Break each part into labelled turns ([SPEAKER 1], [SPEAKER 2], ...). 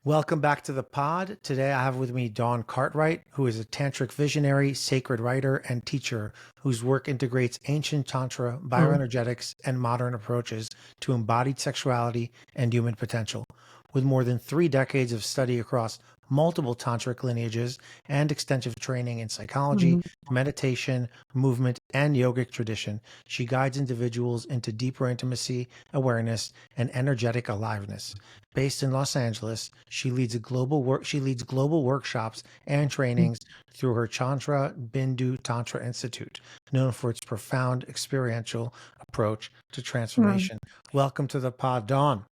[SPEAKER 1] Welcome back to the pod. Today I have with me Dawn Cartwright, who is a tantric visionary, sacred writer, and teacher whose work integrates ancient tantra,
[SPEAKER 2] Mm.
[SPEAKER 1] bioenergetics, and modern approaches to embodied sexuality and human potential. With more than 3 decades of study across multiple tantric lineages and extensive training in psychology,
[SPEAKER 2] Mhm.
[SPEAKER 1] meditation, movement, and yogic tradition, she guides individuals into deeper intimacy, awareness, and energetic aliveness. Based in Los Angeles, she leads global workshops and trainings through her Chandra Bindu Tantra Institute, known for its profound experiential approach to
[SPEAKER 2] Mm.
[SPEAKER 1] transformation. Welcome to the pod, Dawn.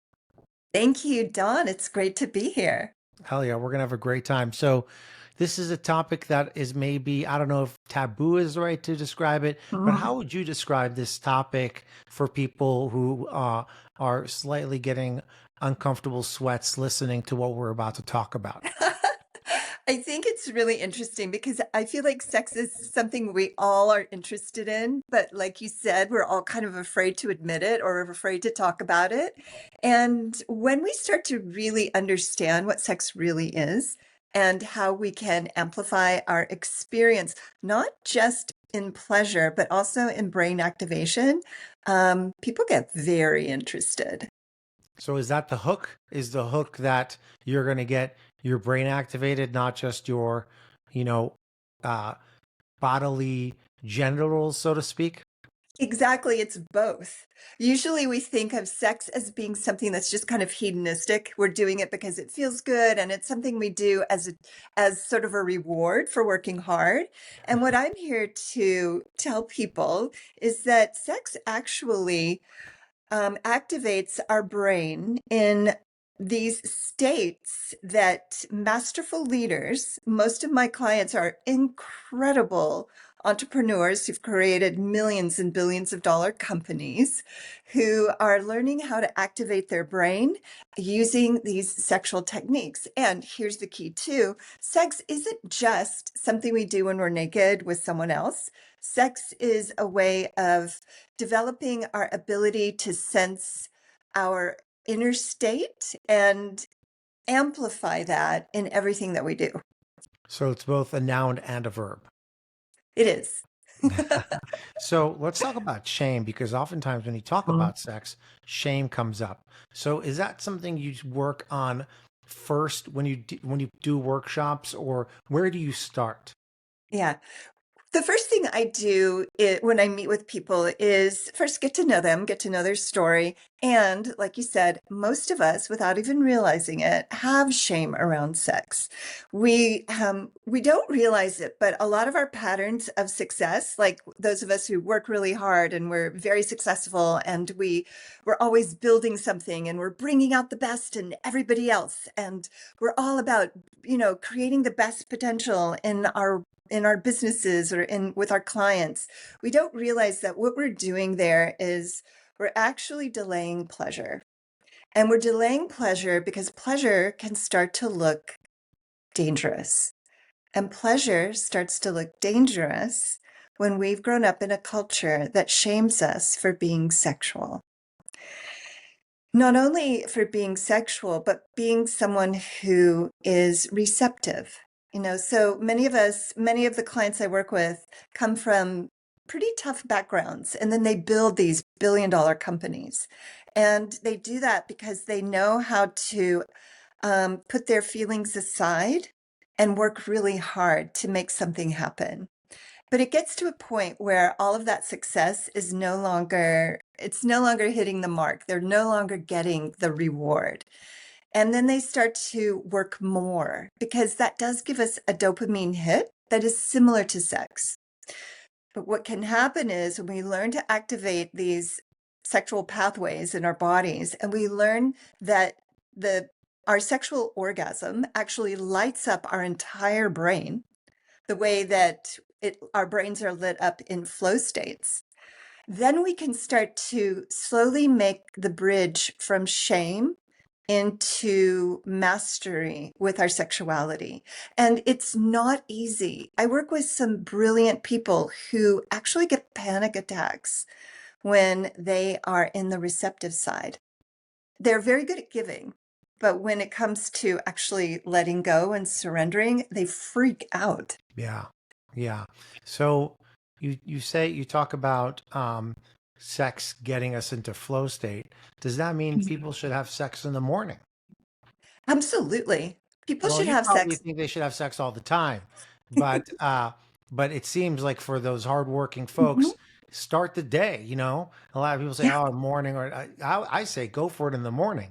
[SPEAKER 2] Thank you, Dawn. It's great to be here.
[SPEAKER 1] Hell yeah, we're gonna have a great time. So, this is a topic that is maybe, I don't know if taboo is the right to describe it, but
[SPEAKER 2] Mm.
[SPEAKER 1] how would you describe this topic for people who are slightly getting uncomfortable sweats listening to what we're about to talk about?
[SPEAKER 2] I think it's really interesting because I feel like sex is something we all are interested in, but like you said, we're all kind of afraid to admit it or afraid to talk about it. And when we start to really understand what sex really is and how we can amplify our experience, not just in pleasure, but also in brain activation, people get very interested.
[SPEAKER 1] So is that the hook? Is the hook that you're going to get your brain activated, not just your, you know, uh, bodily genitals, so to speak?
[SPEAKER 2] Exactly, it's both. Usually we think of sex as being something that's just kind of hedonistic. We're doing it because it feels good and it's something we do as sort of a reward for working hard. And what I'm here to tell people is that sex actually activates our brain in these states that masterful leaders, most of my clients are incredible entrepreneurs who've created millions and billions of dollar companies who are learning how to activate their brain using these sexual techniques. And here's the key too, sex isn't just something we do when we're naked with someone else. Sex is a way of developing our ability to sense our inner state and amplify that in everything that we do.
[SPEAKER 1] So it's both a noun and a verb.
[SPEAKER 2] It is.
[SPEAKER 1] So let's talk about shame because oftentimes when you talk
[SPEAKER 2] Mm.
[SPEAKER 1] about sex, shame comes up. So is that something you work on first when you do workshops, or where do you start?
[SPEAKER 2] Yeah. The first thing I do when I meet with people is first get to know them, get to know their story. And like you said, most of us, without even realizing it, have shame around sex. We don't realize it, but a lot of our patterns of success, like those of us who work really hard and we're very successful and we're always building something and we're bringing out the best in everybody else. And we're all about, creating the best potential in our businesses or in with our clients. We don't realize that what we're doing there is we're actually delaying pleasure. And we're delaying pleasure because pleasure can start to look dangerous. And pleasure starts to look dangerous when we've grown up in a culture that shames us for being sexual. Not only for being sexual, but being someone who is receptive. So many of us, many of the clients I work with come from pretty tough backgrounds, and then they build these billion-dollar companies. And they do that because they know how to put their feelings aside and work really hard to make something happen. But it gets to a point where all of that success is it's no longer hitting the mark. They're no longer getting the reward. And then they start to work more because that does give us a dopamine hit that is similar to sex. But what can happen is when we learn to activate these sexual pathways in our bodies and we learn that the our sexual orgasm actually lights up our entire brain the way that our brains are lit up in flow states, then we can start to slowly make the bridge from shame into mastery with our sexuality. And it's not easy. I work with some brilliant people who actually get panic attacks when they are in the receptive side. They're very good at giving, But when it comes to actually letting go and surrendering, they freak out.
[SPEAKER 1] Yeah. Yeah. So you talk about sex getting us into flow state. Does that mean people should have sex in the morning?
[SPEAKER 2] Absolutely. People
[SPEAKER 1] Well,
[SPEAKER 2] should
[SPEAKER 1] you
[SPEAKER 2] have
[SPEAKER 1] probably
[SPEAKER 2] sex.
[SPEAKER 1] think they should have sex all the time, but it seems like for those hardworking
[SPEAKER 2] Mhm.
[SPEAKER 1] folks, start the day. You know, a lot of people say,
[SPEAKER 2] Yeah.
[SPEAKER 1] "Oh, morning," or I say, "Go for it in the morning."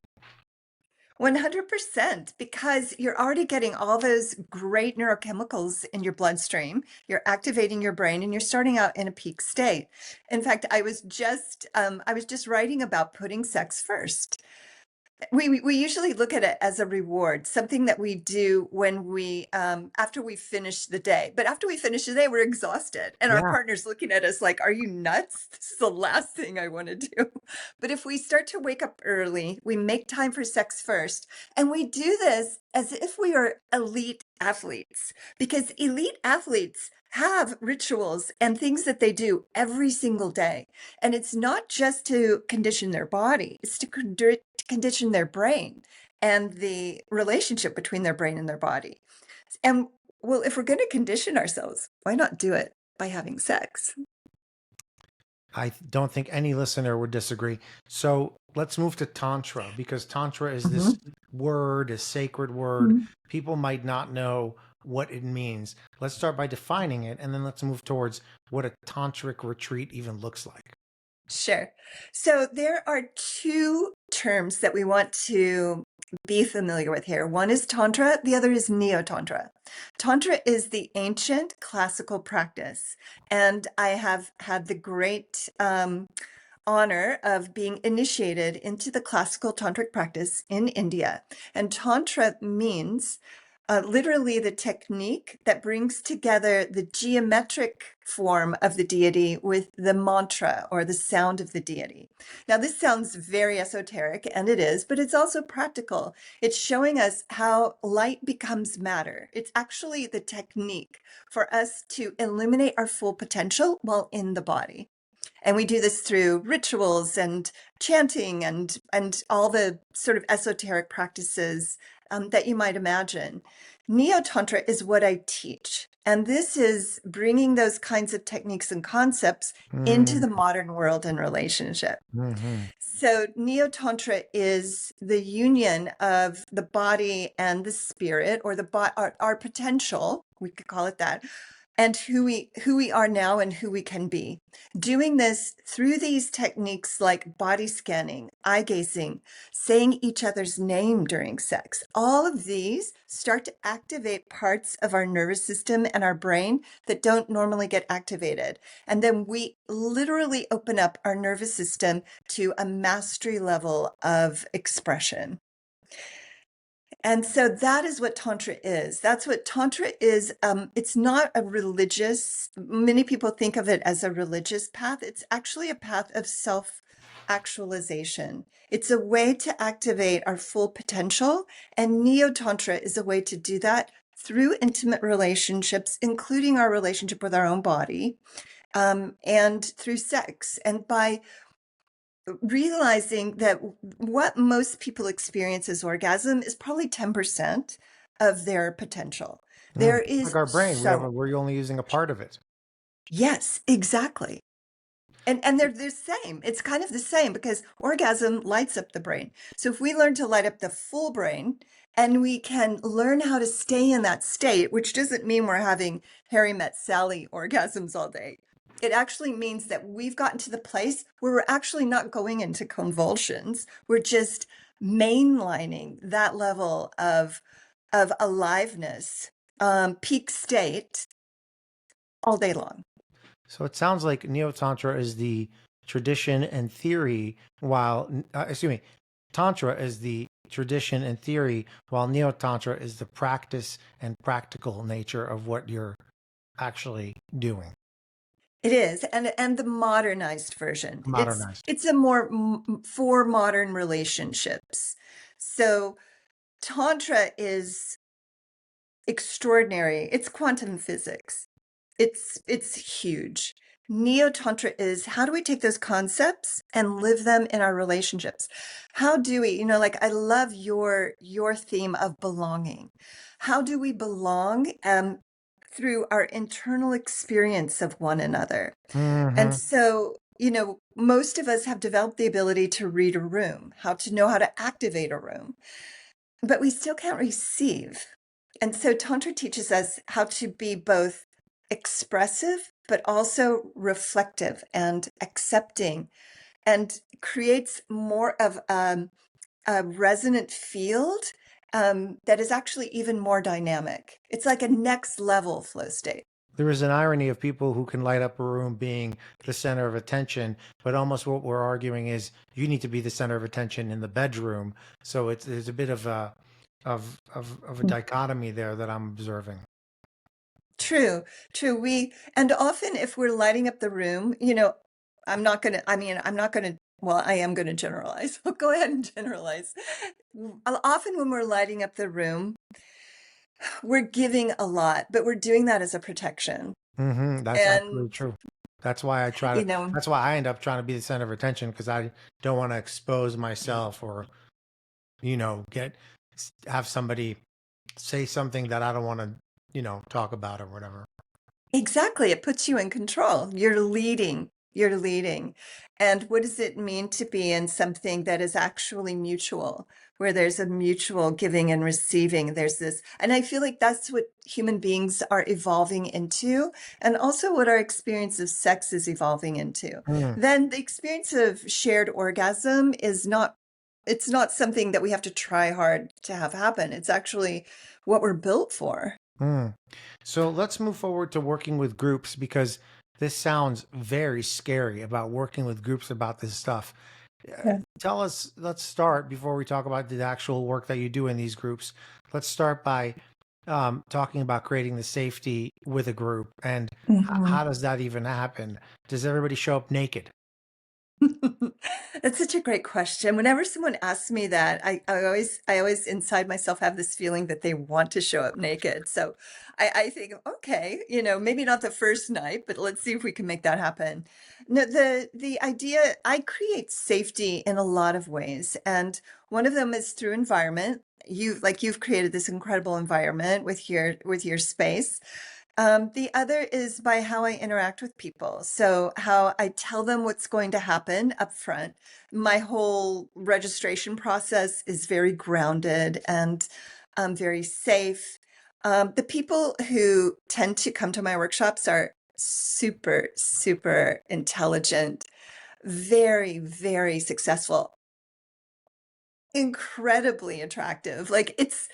[SPEAKER 2] 100%, because you're already getting all those great neurochemicals in your bloodstream. You're activating your brain and you're starting out in a peak state. In fact, I was just writing about putting sex first. We usually look at it as a reward, something that we do when we after we finish the day. But after we finish the day, we're exhausted, and our
[SPEAKER 1] Yeah,
[SPEAKER 2] partner's looking at us like, "Are you nuts? This is the last thing I want to do." But if we start to wake up early, we make time for sex first, and we do this as if we are elite athletes, because elite athletes have rituals and things that they do every single day. And it's not just to condition their body, it's to condition their brain and the relationship between their brain and their body. And well, if we're going to condition ourselves, why not do it by having sex?
[SPEAKER 1] I don't think any listener would disagree. So let's move to Tantra because Tantra is this
[SPEAKER 2] Mhm.
[SPEAKER 1] word, a sacred word.
[SPEAKER 2] Mhm.
[SPEAKER 1] People might not know what it means. Let's start by defining it, and then let's move towards what a tantric retreat even looks like.
[SPEAKER 2] Sure. So there are two terms that we want to be familiar with here. One is Tantra, the other is Neo-Tantra. Tantra is the ancient classical practice, and I have had the great honor of being initiated into the classical tantric practice in India. And Tantra means literally the technique that brings together the geometric form of the deity with the mantra or the sound of the deity. Now, this sounds very esoteric, and it is, but it's also practical. It's showing us how light becomes matter. It's actually the technique for us to illuminate our full potential while in the body. And we do this through rituals and chanting and all the sort of esoteric practices that you might imagine. Neo-Tantra is what I teach. And this is bringing those kinds of techniques and concepts into the modern world and relationship.
[SPEAKER 1] Mm-hmm.
[SPEAKER 2] So Neo-Tantra is the union of the body and the spirit, or our potential, we could call it that, and who we are now and who we can be. Doing this through these techniques like body scanning, eye gazing, saying each other's name during sex. All of these start to activate parts of our nervous system and our brain that don't normally get activated. And then we literally open up our nervous system to a mastery level of expression. And so that is what Tantra is. That's what Tantra is. It's not a religious, many people think of it as a religious path. It's actually a path of self actualization. It's a way to activate our full potential. And Neo Tantra is a way to do that through intimate relationships, including our relationship with our own body, and through sex. And by realizing that what most people experience as orgasm is probably 10% of their potential. There
[SPEAKER 1] Like
[SPEAKER 2] is
[SPEAKER 1] our brain,
[SPEAKER 2] so,
[SPEAKER 1] we're only using a part of it.
[SPEAKER 2] yes, exactly. And they're the same. It's kind of the same because orgasm lights up the brain. So if we learn to light up the full brain and we can learn how to stay in that state, which doesn't mean we're having Harry Met Sally orgasms all day. It actually means that we've gotten to the place where we're actually not going into convulsions. We're just mainlining that level of aliveness, peak state all day long.
[SPEAKER 1] So it sounds like Neo Tantra is the tradition and theory, while, excuse me, Tantra is the tradition and theory, while Neo Tantra is the practice and practical nature of what you're actually doing.
[SPEAKER 2] It is, and the modernized version. It's
[SPEAKER 1] Modernized.
[SPEAKER 2] it's a more for modern relationships. So Tantra is extraordinary. It's quantum physics. It's huge. Neo-tantra is, how do we take those concepts and live them in our relationships? How do we, like, I love your theme of belonging. How do we belong through our internal experience of one another? And
[SPEAKER 1] Hmm.
[SPEAKER 2] so, most of us have developed the ability to read a room, how to know how to activate a room, but we still can't receive. And so Tantra teaches us how to be both expressive, but also reflective and accepting, and creates more of a resonant field that is actually even more dynamic. It's like a next level flow state.
[SPEAKER 1] There is an irony of people who can light up a room being the center of attention, but almost what we're arguing is you need to be the center of attention in the bedroom. So there's a bit of a dichotomy there that I'm observing.
[SPEAKER 2] True, true. And often if we're lighting up the room, I'm not gonna, well, I am gonna generalize. I'll go ahead and generalize. Often when we're lighting up the room, we're giving a lot, but we're doing that as a protection.
[SPEAKER 1] That's
[SPEAKER 2] And,
[SPEAKER 1] absolutely true. That's why I try to.
[SPEAKER 2] you know,
[SPEAKER 1] That's why I end up trying to be the center of attention because I don't want to expose myself or get have somebody say something that I don't want to talk about or whatever.
[SPEAKER 2] exactly. It puts you in control. You're leading. You're leading. And what does it mean to be in something that is actually mutual, where there's a mutual giving and receiving? There's this, and I feel like that's what human beings are evolving into, and also what our experience of sex is evolving into.
[SPEAKER 1] Mm,
[SPEAKER 2] Then the experience of shared orgasm is not, it's not something that we have to try hard to have happen. It's actually what we're built for.
[SPEAKER 1] mm. So let's move forward to working with groups because this sounds very scary about working with groups about this stuff. Tell us, let's start before we talk about the actual work that you do in these groups. Let's start by talking about creating the safety with a group and
[SPEAKER 2] Mhm.
[SPEAKER 1] how does that even happen? Does everybody show up naked?
[SPEAKER 2] That's such a great question. Whenever someone asks me that, I always inside myself have this feeling that they want to show up naked. So I think, okay, maybe not the first night, but let's see if we can make that happen. No, the idea, I create safety in a lot of ways, and one of them is through environment. You've created this incredible environment with your space. The other is by how I interact with people. So, how I tell them what's going to happen up front. My whole registration process is very grounded and very safe. The people who tend to come to my workshops are super, super intelligent, very, very successful, incredibly attractive. Like, it's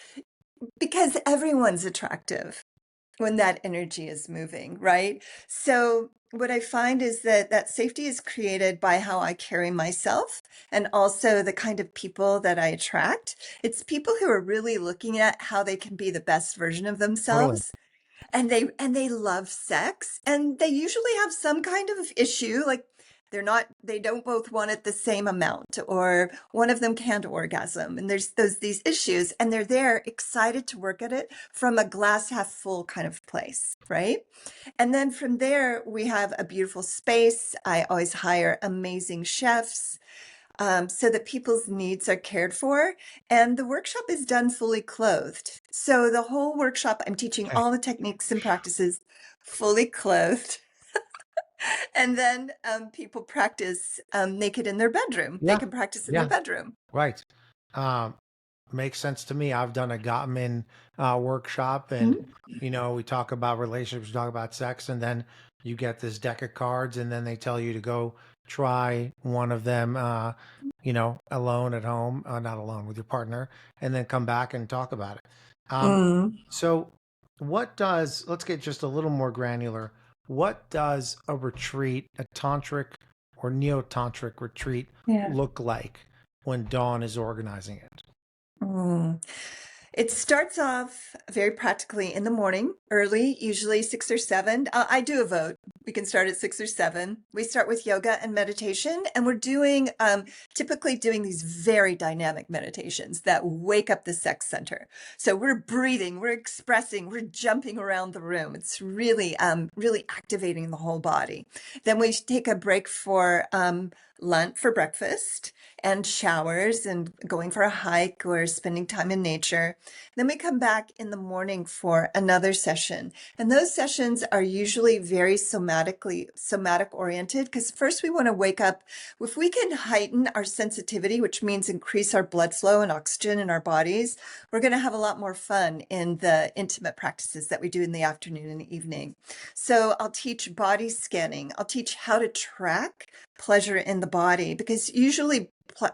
[SPEAKER 2] because everyone's attractive when that energy is moving, right? So what I find is that safety is created by how I carry myself and also the kind of people that I attract. It's people who are really looking at how they can be the best version of
[SPEAKER 1] Totally.
[SPEAKER 2] themselves, and they love sex, and they usually have some kind of issue, like they don't both want it the same amount, or one of them can't orgasm, and there's these issues, and they're there excited to work at it from a glass half full kind of place, right? And then from there we have a beautiful space. I always hire amazing chefs, so that people's needs are cared for. And the workshop is done fully clothed. So the whole workshop, I'm teaching
[SPEAKER 1] Okay.
[SPEAKER 2] all the techniques and practices fully clothed. And then people practice naked in their bedroom. They
[SPEAKER 1] Yeah.
[SPEAKER 2] can practice in their
[SPEAKER 1] Yeah.
[SPEAKER 2] bedroom.
[SPEAKER 1] Right. Um, Makes sense to me. I've done a Gottman workshop, and
[SPEAKER 2] Mhm.
[SPEAKER 1] we talk about relationships, we talk about sex, and then you get this deck of cards, and then they tell you to go try one of them, alone at home, not alone with your partner, and then come back and talk about it. Um,
[SPEAKER 2] Mm,
[SPEAKER 1] so, let's get just a little more granular. What does a retreat, a tantric or neo-tantric retreat
[SPEAKER 2] yeah.
[SPEAKER 1] look like when Dawn is organizing it?
[SPEAKER 2] Mm. It starts off very practically in the morning, early, usually 6 or 7. I do a vote. We can start at 6 or 7. We start with yoga and meditation, and we're doing typically doing these very dynamic meditations that wake up the sex center. So we're breathing, we're expressing, we're jumping around the room. It's really, really activating the whole body. Then we take a break for lunch, for breakfast, and showers, and going for a hike or spending time in nature. Then we come back in the morning for another session. And those sessions are usually very somatic oriented, because first we want to wake up. If we can heighten our sensitivity, which means increase our blood flow and oxygen in our bodies, we're going to have a lot more fun in the intimate practices that we do in the afternoon and the evening. So I'll teach body scanning. I'll teach how to track pleasure in the body, because usually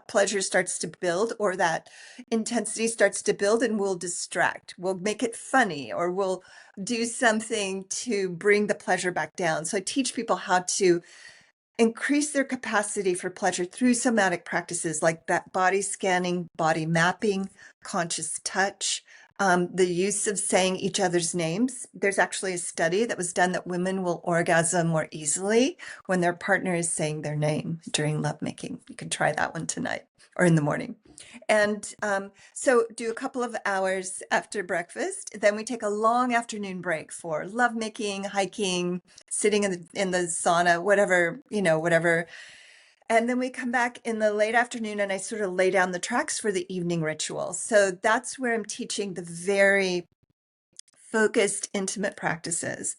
[SPEAKER 2] pleasure starts to build, or that intensity starts to build, and we'll distract. We'll make it funny, or we'll do something to bring the pleasure back down. So I teach people how to increase their capacity for pleasure through somatic practices like that body scanning, body mapping, conscious touch, the use of saying each other's names. There's actually a study that was done that women will orgasm more easily when their partner is saying their name during lovemaking. You can try that one tonight or in the morning. And so do a couple of hours after breakfast. Then we take a long afternoon break for lovemaking, hiking, sitting in the sauna, whatever, whatever. And then we come back in the late afternoon, and I sort of lay down the tracks for the evening ritual. So that's where I'm teaching the very focused, intimate practices.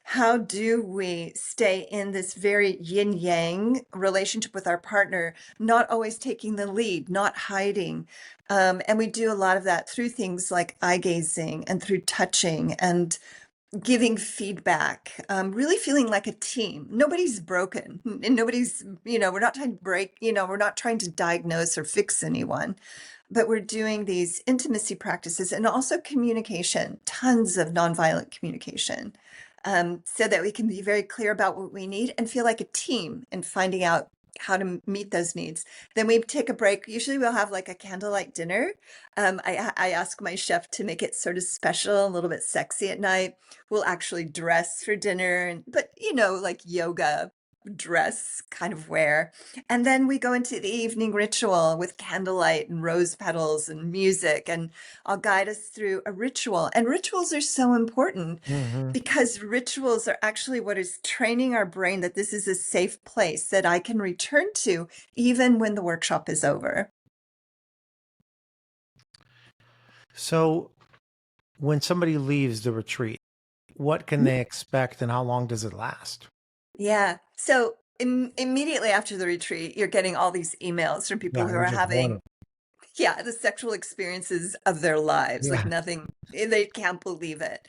[SPEAKER 2] How do we stay in this very yin-yang relationship with our partner, not always taking the lead, not hiding? And we do a lot of that through things like eye gazing and through touching and giving feedback, really feeling like a team. Nobody's broken, and nobody's, we're not trying to break, we're not trying to diagnose or fix anyone, but we're doing these intimacy practices and also communication, tons of nonviolent communication, so that we can be very clear about what we need and feel like a team in finding out how to meet those needs. Then we take a break. Usually we'll have like a candlelight dinner. I ask my chef to make it sort of special, a little bit sexy at night. We'll actually dress for dinner, but like yoga dress kind of wear. And then we go into the evening ritual with candlelight and rose petals and music, and I'll guide us through a ritual. And rituals are so important because rituals are actually what is training our brain that this is a safe place that I can return to even when the workshop is over.
[SPEAKER 1] So when somebody leaves the retreat, what can they expect and how long does it last?
[SPEAKER 2] Yeah. So immediately after the retreat, you're getting all these emails from
[SPEAKER 1] Yeah,
[SPEAKER 2] people who
[SPEAKER 1] you're
[SPEAKER 2] are
[SPEAKER 1] just
[SPEAKER 2] having,
[SPEAKER 1] wanting.
[SPEAKER 2] the sexual experiences of their lives, like
[SPEAKER 1] Yeah.
[SPEAKER 2] nothing, they can't believe it.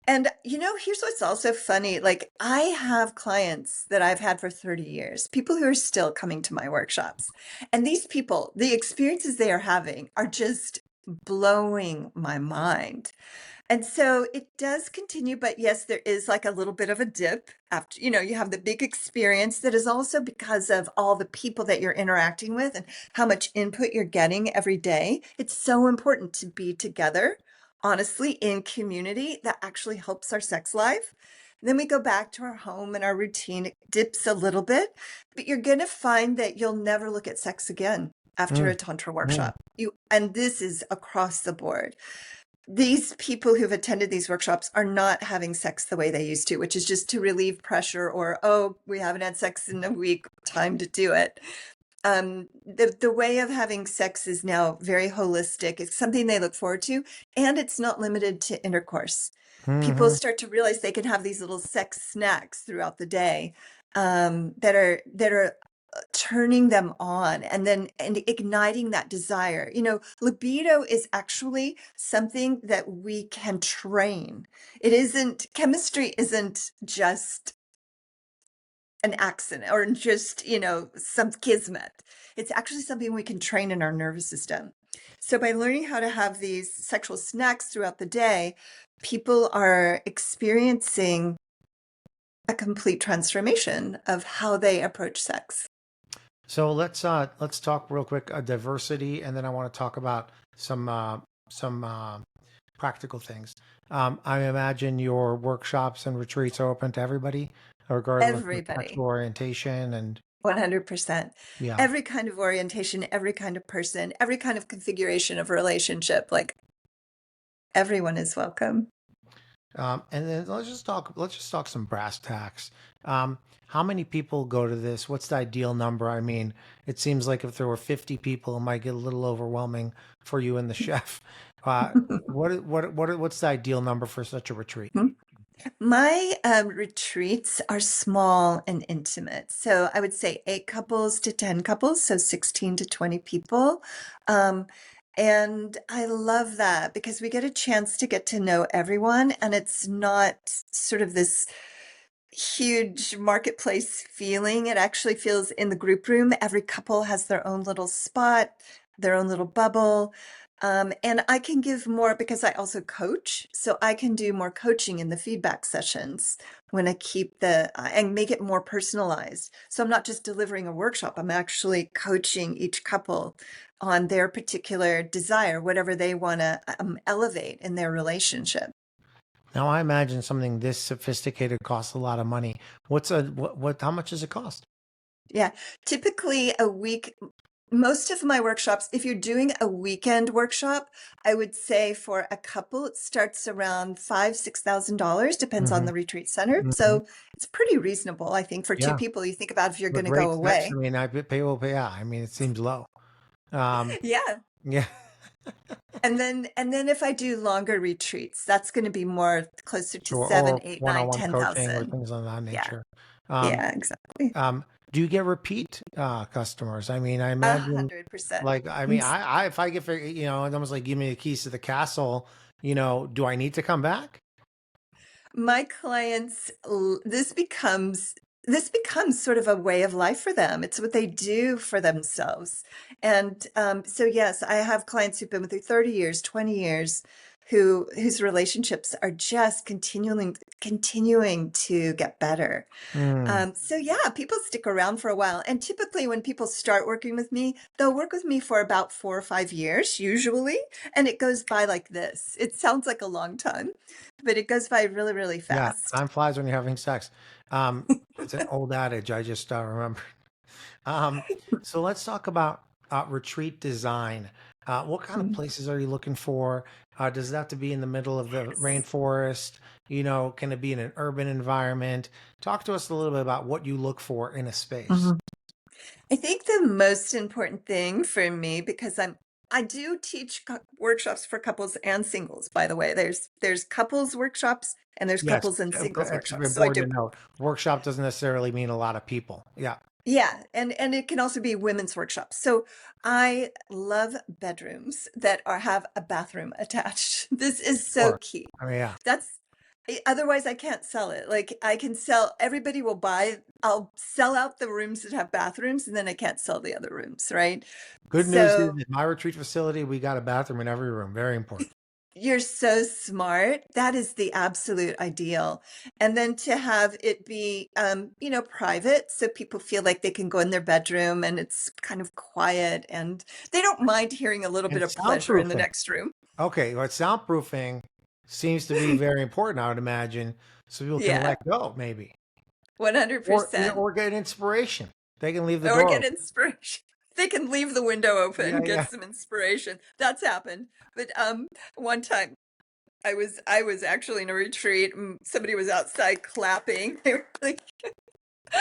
[SPEAKER 2] And, here's what's also funny. Like, I have clients that I've had for 30 years, people who are still coming to my workshops. And these people, the experiences they are having are just blowing my mind. And so it does continue, but yes, there is like a little bit of a dip after, you have the big experience that is also because of all the people that you're interacting with and how much input you're getting every day. It's so important to be together, honestly, in community. That actually helps our sex life. Then we go back to our home and our routine. It dips a little bit, but you're going to find that you'll never look at sex again after
[SPEAKER 1] Mm,
[SPEAKER 2] a Tantra
[SPEAKER 1] mm.
[SPEAKER 2] workshop. And this is across the board. These people who've attended these workshops are not having sex the way they used to, which is just to relieve pressure, or, oh, we haven't had sex in a week, time to do it. The way of having sex is now very holistic. It's something they look forward to, and it's not limited to intercourse. People
[SPEAKER 1] Mhm.
[SPEAKER 2] start to realize they can have these little sex snacks throughout the day, that are turning them on, and igniting that desire. Libido is actually something that we can train. Chemistry isn't just an accident or just, some kismet. It's actually something we can train in our nervous system. So by learning how to have these sexual snacks throughout the day, people are experiencing a complete transformation of how they approach sex.
[SPEAKER 1] So let's talk real quick diversity, and then I want to talk about some practical things. I imagine your workshops and retreats are open to everybody, regardless of
[SPEAKER 2] Everybody.
[SPEAKER 1] sexual orientation. And
[SPEAKER 2] 100%.
[SPEAKER 1] yeah.
[SPEAKER 2] Every kind of orientation, every kind of person, every kind of configuration of relationship, like everyone is welcome.
[SPEAKER 1] And then let's just talk some brass tacks. Um, how many people go to this? What's the ideal number? I mean, it seems like if there were 50 people, it might get a little overwhelming for you and the chef. What's the ideal number for such a retreat?
[SPEAKER 2] My retreats are small and intimate. So I would say 8 couples to 10 couples, so 16 to 20 people. Um, and I love that because we get a chance to get to know everyone, and it's not sort of this huge marketplace feeling. It actually feels in the group room. Every couple has their own little spot, their own little bubble. And I can give more because I also coach. So I can do more coaching in the feedback sessions when I keep and make it more personalized. So I'm not just delivering a workshop, I'm actually coaching each couple on their particular desire, whatever they want to elevate in their relationship.
[SPEAKER 1] Now, I imagine something this sophisticated costs a lot of money. How much does it cost?
[SPEAKER 2] Yeah, typically a week. Most of my workshops, if you're doing a weekend workshop, I would say for a couple, it starts around $5,000, $6,000, depends on
[SPEAKER 1] Hmm.
[SPEAKER 2] the retreat center.
[SPEAKER 1] Hmm.
[SPEAKER 2] So it's pretty reasonable, I think, for two
[SPEAKER 1] Yeah.
[SPEAKER 2] people. You think about if you're
[SPEAKER 1] For
[SPEAKER 2] going to go
[SPEAKER 1] great sex, I
[SPEAKER 2] away.
[SPEAKER 1] mean, yeah, I mean, it seems low. Um,
[SPEAKER 2] Yeah.
[SPEAKER 1] yeah.
[SPEAKER 2] And then if I do longer retreats, that's going to be more closer to
[SPEAKER 1] Sure.
[SPEAKER 2] seven,
[SPEAKER 1] Or
[SPEAKER 2] eight, nine,
[SPEAKER 1] one-on-one
[SPEAKER 2] ten
[SPEAKER 1] coaching or
[SPEAKER 2] thousand.
[SPEAKER 1] things of that
[SPEAKER 2] Yeah.
[SPEAKER 1] nature. Um,
[SPEAKER 2] Yeah, exactly.
[SPEAKER 1] do you get repeat customers? I mean, I
[SPEAKER 2] A
[SPEAKER 1] imagine,
[SPEAKER 2] 100%.
[SPEAKER 1] like, I mean, if I get, it's almost like give me the keys to the castle, do I need to come back?
[SPEAKER 2] My clients, this becomes sort of a way of life for them. It's what they do for themselves. And so yes, I have clients who've been with me 30 years, 20 years, whose relationships are just continuing to get better.
[SPEAKER 1] Hmm.
[SPEAKER 2] So yeah, people stick around for a while. And typically when people start working with me, they'll work with me for about 4 or 5 years, usually. And it goes by like this. It sounds like a long time, but it goes by really, really
[SPEAKER 1] Yeah,
[SPEAKER 2] fast.
[SPEAKER 1] time flies when you're having sex. It's an old adage. I just remember. Um, so let's talk about retreat design. What kind of places are you looking for? Does it have to be in the middle of the rainforest? Can it be in an urban environment? Talk to us a little bit about what you look for in a space.
[SPEAKER 2] Mhm. I think the most important thing for me, because I do teach workshops for couples and singles, by the way. There's couples workshops and there's
[SPEAKER 1] Yes,
[SPEAKER 2] couples and singles
[SPEAKER 1] it's
[SPEAKER 2] workshops. So I do.
[SPEAKER 1] important to know. Workshop doesn't necessarily mean a lot of people. Yeah,
[SPEAKER 2] Yeah, and it can also be women's workshops. So I love bedrooms that have a bathroom attached. This is
[SPEAKER 1] of
[SPEAKER 2] so
[SPEAKER 1] course.
[SPEAKER 2] key.
[SPEAKER 1] I mean, yeah.
[SPEAKER 2] That's Otherwise I can't sell it. Like I can sell, everybody will buy, I'll sell out the rooms that have bathrooms and then I can't sell the other rooms, right?
[SPEAKER 1] Good news is
[SPEAKER 2] So
[SPEAKER 1] at my retreat facility, we got a bathroom in every room. Very important.
[SPEAKER 2] you're so smart. That is the absolute ideal. And then to have it be, private, so people feel like they can go in their bedroom and it's kind of quiet and they don't mind hearing a little
[SPEAKER 1] And
[SPEAKER 2] bit of pleasure in the
[SPEAKER 1] soundproofing.
[SPEAKER 2] next room.
[SPEAKER 1] Okay, but soundproofing seems to be very important, I would imagine, so people can
[SPEAKER 2] Yeah,
[SPEAKER 1] let go, maybe,
[SPEAKER 2] $100.
[SPEAKER 1] or get inspiration. They can leave the
[SPEAKER 2] Or
[SPEAKER 1] door
[SPEAKER 2] get
[SPEAKER 1] open.
[SPEAKER 2] inspiration. They can leave the window
[SPEAKER 1] Yeah,
[SPEAKER 2] open, get
[SPEAKER 1] yeah.
[SPEAKER 2] some inspiration. That's happened. But one time I was actually in a retreat and somebody was outside clapping. They were like,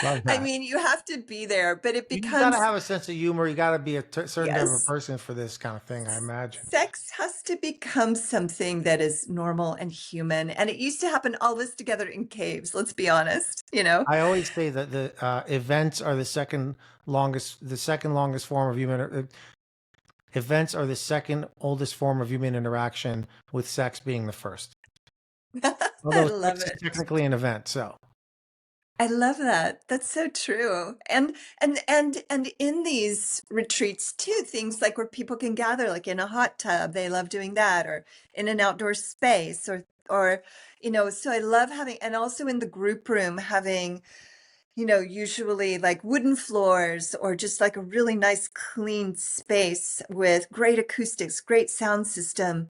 [SPEAKER 1] Love
[SPEAKER 2] I
[SPEAKER 1] that.
[SPEAKER 2] mean, you have to be there, but it
[SPEAKER 1] You got to
[SPEAKER 2] becomes,
[SPEAKER 1] have a sense of humor. You got to be a certain type of
[SPEAKER 2] yes,
[SPEAKER 1] person for this kind of thing, I imagine.
[SPEAKER 2] sex has to become something that is normal and human. And it used to happen all this together in caves, let's be honest, you know?
[SPEAKER 1] I always say that the events are the second longest form of events are the second oldest form of human interaction, with sex being the first.
[SPEAKER 2] I
[SPEAKER 1] Although
[SPEAKER 2] love
[SPEAKER 1] sex is
[SPEAKER 2] it.
[SPEAKER 1] technically an event, so
[SPEAKER 2] I love that. That's so true. And in these retreats too, things like where people can gather, like in a hot tub, they love doing that, or in an outdoor space, or so I love having, and also in the group room having, usually like wooden floors or just like a really nice clean space with great acoustics, great sound system.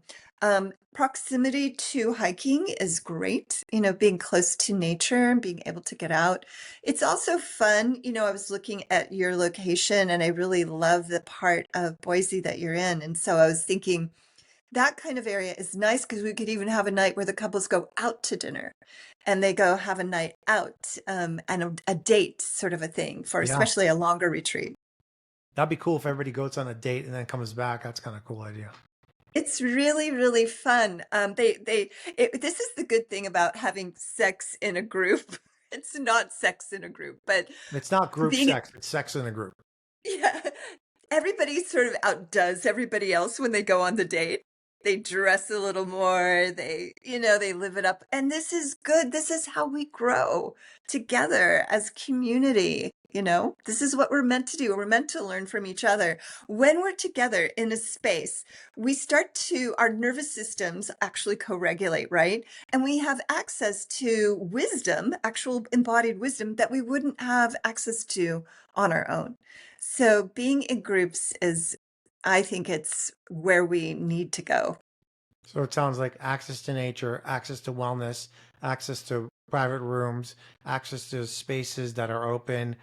[SPEAKER 2] Proximity to hiking is great, being close to nature and being able to get out. It's also fun. I was looking at your location and I really love the part of Boise that you're in. And so I was thinking that kind of area is nice because we could even have a night where the couples go out to dinner and they go have a night out, and a date sort of a thing for
[SPEAKER 1] Yeah.
[SPEAKER 2] especially a longer retreat.
[SPEAKER 1] That'd be cool if everybody goes on a date and then comes back. That's kind of a cool idea.
[SPEAKER 2] It's really, really fun. This is the good thing about having sex in a group. It's not sex in a group, but
[SPEAKER 1] It's not group
[SPEAKER 2] being,
[SPEAKER 1] sex, it's sex in a group.
[SPEAKER 2] yeah, everybody sort of outdoes everybody else when they go on the date. They dress a little more, they live it up. And this is good. This is how we grow together as community. This is what we're meant to do. We're meant to learn from each other. When we're together in a space, our nervous systems actually co-regulate, right? And we have access to wisdom, actual embodied wisdom that we wouldn't have access to on our own. So being in groups I think it's where we need to go.
[SPEAKER 1] So it sounds like access to nature, access to wellness, access to private rooms, access to spaces that are open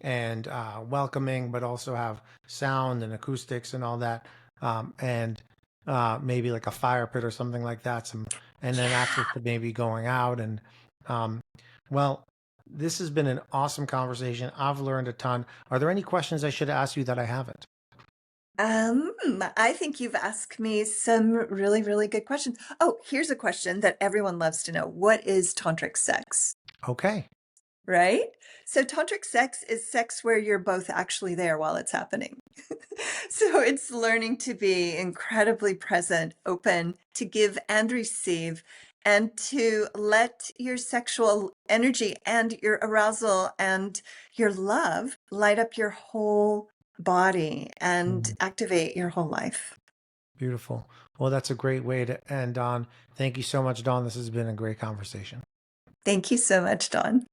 [SPEAKER 1] and welcoming, but also have sound and acoustics and all that, and maybe like a fire pit or something like that. And then access
[SPEAKER 2] Yeah.
[SPEAKER 1] to maybe going out and um, well. This has been an awesome conversation. I've learned a ton. Are there any questions I should ask you that I haven't?
[SPEAKER 2] I think you've asked me some really, really good questions. Oh, here's a question that everyone loves to know. What is tantric sex?
[SPEAKER 1] Okay.
[SPEAKER 2] Right? So tantric sex is sex where you're both actually there while it's happening. So it's learning to be incredibly present, open, to give and receive, and to let your sexual energy and your arousal and your love light up your whole body and
[SPEAKER 1] Mhm.
[SPEAKER 2] activate your whole life.
[SPEAKER 1] Beautiful. Well, that's a great way to end on. Thank you so much, Dawn. This has been a great conversation.
[SPEAKER 2] Thank you so much, Dawn.